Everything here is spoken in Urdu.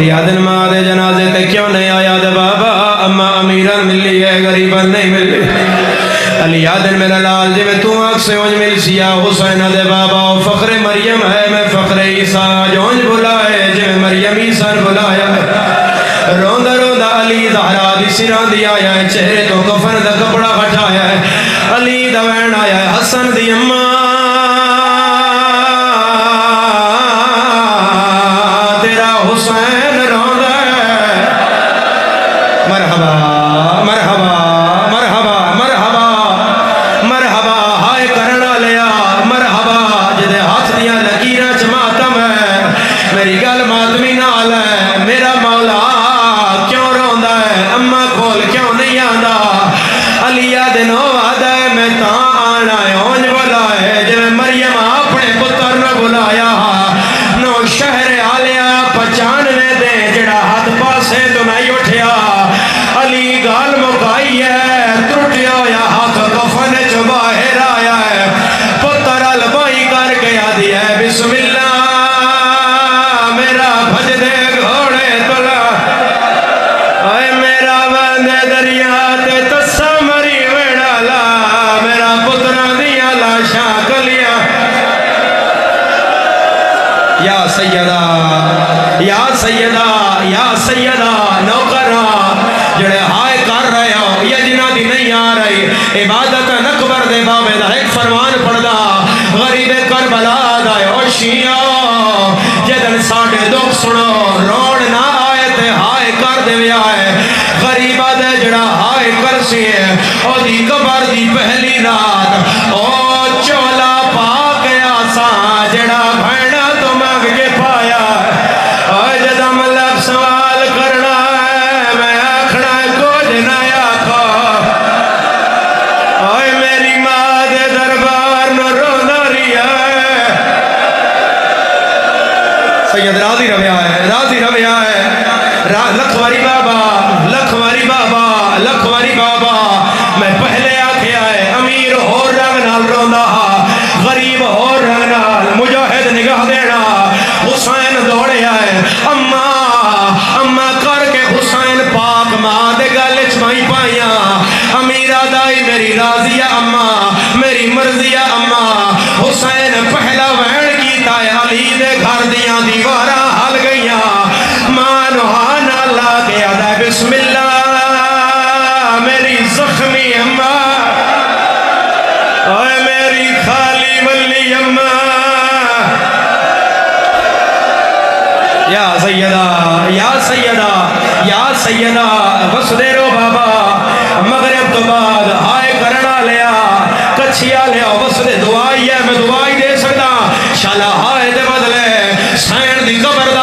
یادن ماں دے جنازے تے کیوں نہیں آیا دے بابا اما امیران ملی ہے غریبان نہیں ملی علی یادن میرا لال جی میں تو آنکھ سے اونج مل سیا حسین دے بابا فخر مریم ہے میں فخر عیسیٰ جونج بلائے جی میں مریم عیسیٰ بلایا روندہ روندہ علی زہرا دی سران دی آیا ہے چہرے تو کفن دا کپڑا ہٹایا ہے علی دا وین آیا ہے حسن دی اماں تیرا حسین روندہ ہے مرحبا مرحبا مرحبا مرحبا مرحبا ہائے کرنا لیا مرحبا جدے ہاتھ دیا لکیرہ چماتم ہے میری گل ماتمی نال ہے میرا مولا کیوں روندہ ہے اماں کھول کیوں نہیں آندہ علیہ دنوں آدھا ہے میں تاں آنا ہے اونج بلا ہے جب مریم اپنے پتر نہ بلایا نو شہر آلیا پہچاننے دے جڑا ہاتھ پاسے تو نہیں اٹھیا علی گال مکائی ہے ترٹیا یا ہاتھ کفن جو باہر آیا ہے پتر البائی کر کے آدھی ہے بسم اللہ میرا بھج دے گھوڑے تلا اے میرا بندے دریا تے تسا مری ویڑا لا میرا پتران دیا لاشاں کلیا یا سیدہ یا سیدہ یا سیدہ نوکرہ جڑے ہائے کر رہے ہو یہ جنہ دی نہیں آ رہی عبادت نکبر دے بابے دا ایک فرمان پڑھ دا غریب کربلا دا اوشیاں جدن ساڑھے دکھ سنو روڑ نہ آئے تے ہائے کر دے وی آئے غریبہ دے جڑا ہائے کر سی ہے او دی قبر دی پہلی رات او چولا پا کے آسان جڑا بھیڑا تو مانگ کے پایا اور جدہ ملک سوال کرنا ہے میں آکھنا کچھ نہ آکھا اور میری ماں دے دربار نو رونا ریا ہے سید راضی رویا ہے راضی رویا ہے لکھواری بابا لکھواری بابا لکھواری بابا میں پہلے آکھے آئے امیر ہو رنگ نال روندہ غریب ہو رنگ نال مجاہد نگاہ دینا حسین دوڑے آئے اماں کر کے حسین پاک ماں دے گالے چمائی پائیاں امیرہ دائی میری راضیہ اماں میری مرضیہ اماں حسین پہلا وین کیتا ہے علی دے گھر دیاں دیوارہ حل گئیاں ماں نوحان اللہ کے عدہ بسم اللہ میری زخمی اماں اے میری خالی ولی اماں یا سیدہ یا سیدہ یا سیدہ بس دے رو بابا مغرب تو بعد آئے کرنا لیا کچھیا لیا بس دے دعائی ہے میں دعائی دے سکتا شالا آئے دے بدلے سین دی قبر